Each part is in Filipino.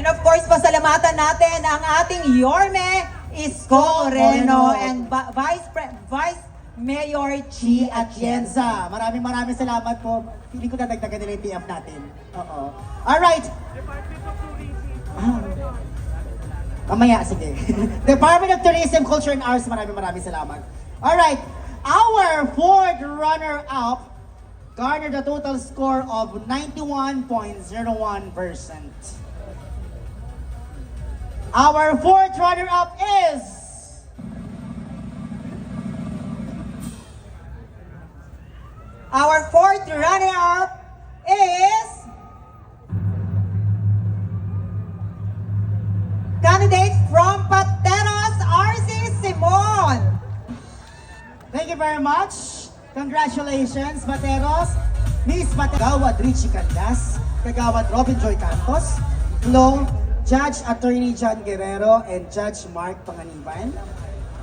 And of course, pasalamatan natin ang ating Yorme Isko Moreno and Vice Mayor Chi Atienza. Maraming salamat po. Hindi ko dadagdagan nila yung TF natin. Oo. Alright. Mamaya, sige. Department of Tourism, Culture and Arts, maraming salamat. Alright. Our fourth runner-up garnered a total score of 91.01%. Our fourth runner-up is... Our fourth runner-up is candidate from Pateros, RC Simon. Thank you very much. Congratulations, Bateros. Miss Kagawad Richie Candas, Kagawad Robin Joy Cantos, Flo, Judge Attorney John Guerrero, and Judge Mark Panganiban.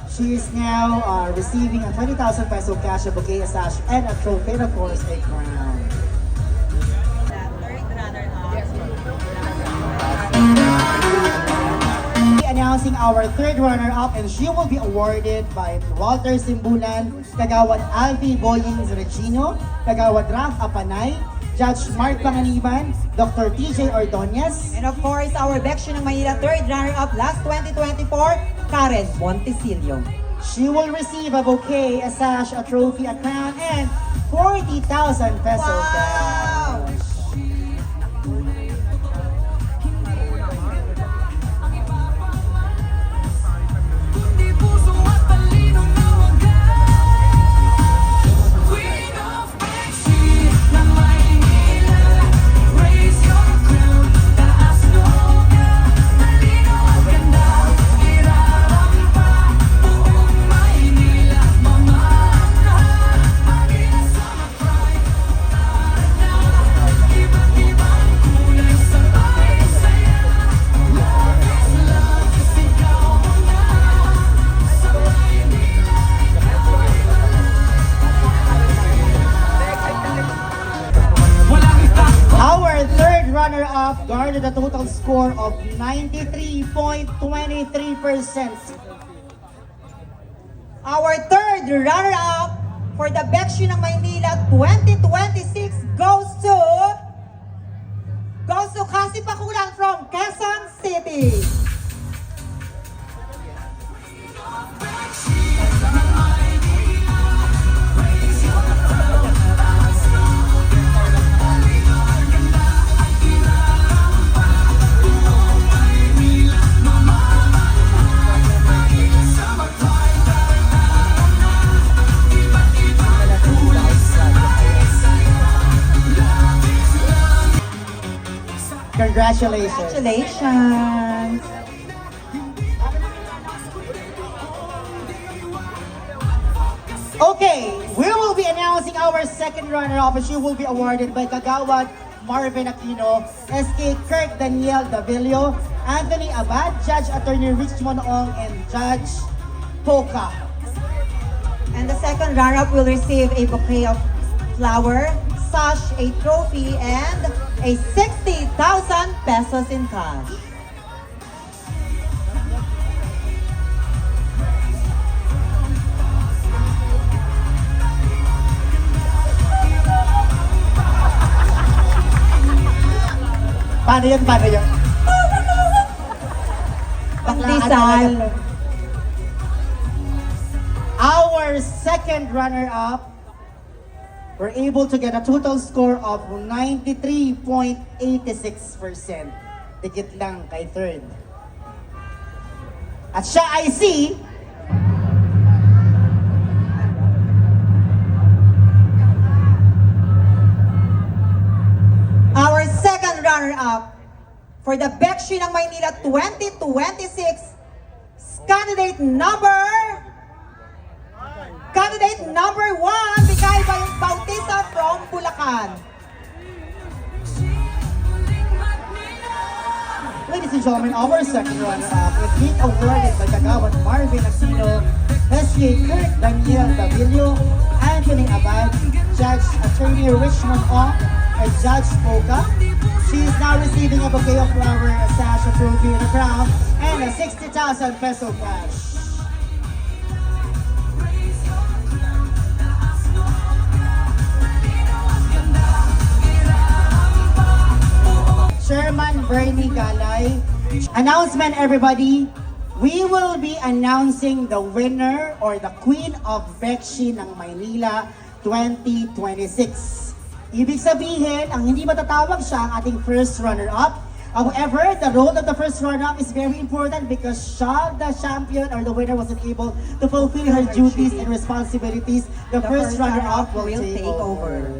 She is now receiving a 20,000 peso cash, a bouquet, a sash, and a trophy, and of course, a crown. Announcing our third runner-up, and she will be awarded by Walter Simbulan, Kagawad Alfie Boyings Regino, Kagawad Raf Apanay, Judge Mark Panganiban, Dr. TJ Ordonez, And of course, our Beksyon ng Manila third runner-up last 2024, Karen Montesilio. She will receive a bouquet, a sash, a trophy, a crown, and 40,000 peso Wow! cash. Our third runner-up garnered a total score of 93.23%. Our third runner-up for the Beksyon ng Maynila 2026 goes to Kasi Pakulan from Quezon City. Congratulations. Congratulations! Okay, we will be announcing our second runner-up, and she will be awarded by Kagawad Marvin Aquino, SK Kirk Daniel Davilio, Anthony Abad, Judge Attorney Richmond Ong, and Judge Poca. And the second runner-up will receive a bouquet of flower, sash, a trophy, and a 60,000 pesos in cash. Paano yun? Pakdisal. Our second runner-up were able to get a total score of 93.86%. Dikit lang kay third. At siya ay si... Our second runner-up for the Beksyon ng Maynila 2026 candidate number 1, Bigay Bautista from Bulacan. Ladies and gentlemen, our second runner-up is being awarded by Kagawad Marvin Aquino, SK Kirk Daniel Davilio, Anthony Abad, Judge Attorney Richmond Ong, and Judge Poca. She She is now receiving a bouquet of flower, a sash, a trophy, and a crown, and a 60,000 peso cash. Chairman Bernie Galay. Announcement, everybody. We will be announcing the winner or the Queen of Bekshi ng Maynila 2026. Ibig sabihin, ang hindi matatawag siya ang ating first runner-up. However, the role of the first runner-up is very important because siya, the champion or the winner, wasn't able to fulfill her duties and responsibilities. The first runner-up will take over.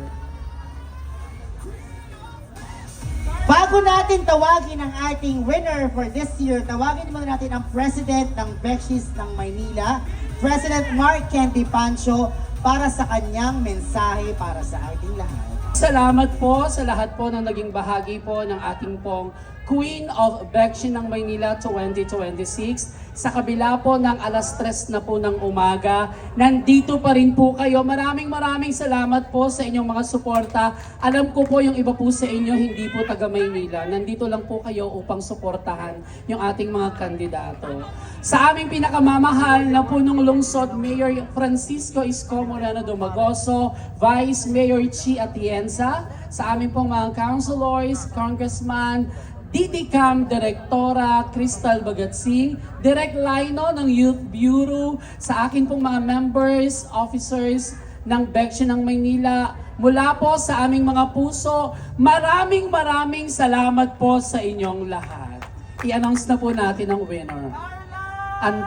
Bago natin tawagin ang ating winner for this year, tawagin muna natin ang President ng Bekshis ng Maynila, President Mark Candy Pancho, para sa kanyang mensahe para sa ating lahat. Salamat po sa lahat po na naging bahagi po ng ating pong Queen of Bekshi ng Maynila 2026. Sa kabila po ng 3:00 na po ng umaga, nandito pa rin po kayo. Maraming salamat po sa inyong mga suporta. Alam ko po yung iba po sa inyo hindi po taga Maynila. Nandito lang po kayo upang suportahan yung ating mga kandidato. Sa aming pinakamamahal na punong lungsod, Mayor Francisco Isko Moreno Dumagoso, Vice Mayor Chi Atienza, sa aming pong mga councilors, congressman, DDCAM Direktora Crystal Bagatsing, Direk Lino ng Youth Bureau, sa akin pong mga members, officers ng Bekshi ng Maynila, mula po sa aming mga puso, maraming salamat po sa inyong lahat. I-announce na po natin ang winner.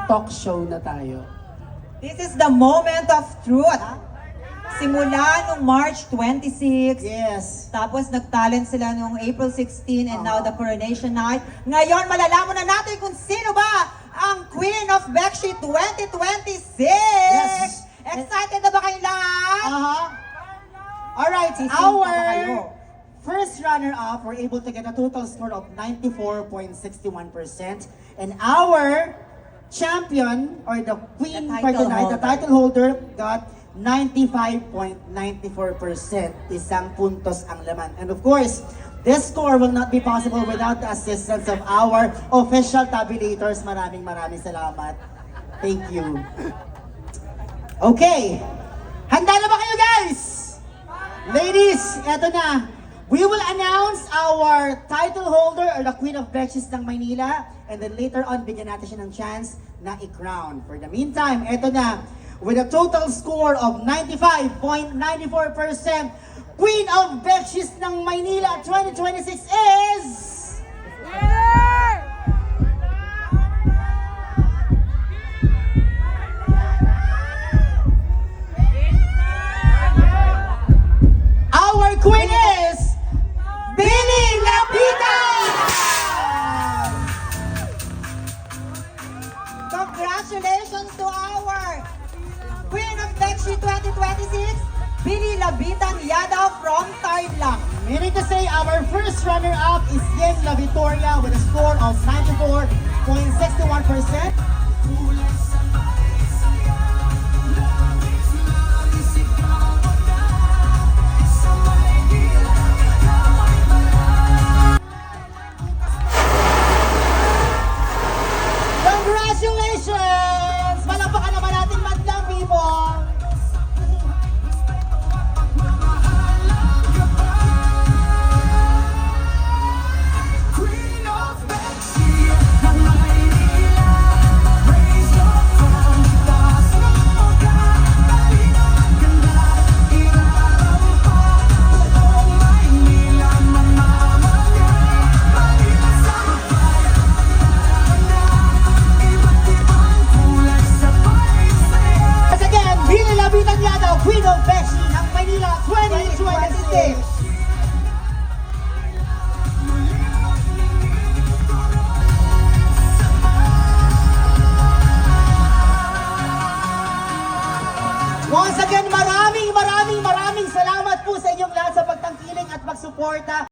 Talk show na tayo. This is the moment of truth. Simula nung March 26, Yes. tapos nag-talent sila nung April 16 and now the coronation night. Ngayon, malalaman na natin kung sino ba ang Queen of Bekshi 2026! Yes. Excited na ba kayong lahat? Alright, Sising pa ba kayo? our first runner-up were able to get a total score of 94.61%. And our champion, or the queen The for title tonight, the holder. title holder, got 95.94%. Isang puntos ang laman. And of course, this score will not be possible without the assistance of our official tabulators. Maraming salamat. Thank you. Okay. Handa na ba kayo, guys? Ladies, eto na. We will announce our title holder or the Queen of Bekshis ng Maynila, and then later on, bigyan natin siya ng chance na i-crown. For the meantime, eto na. With a total score of 95.94%, Queen of Bekshis ng Maynila 2026 is... Our Queen is... Billy Lapitan! Congratulations to our Queen of Bekshi 2026, Billy Labitan Yadaw from Tarlac. Meaning to say, our first runner-up is Yen La Victoria with a score of 94.61%. Congratulations! Palakpakan naman natin madlang, people! Queen of Bekshi ng Maynila, raise your crown, taas mo ka, talino at ganda, irarampa, buong Maynila mamamaya, Manila sa mapay, iba't ibang kulay sabay saya. Once again, Billy Labitan Yadaw, Queen of Bekshi ng Maynila 2026! Once again, maraming salamat po sa inyong lahat sa pagtangkiling at pagsuporta.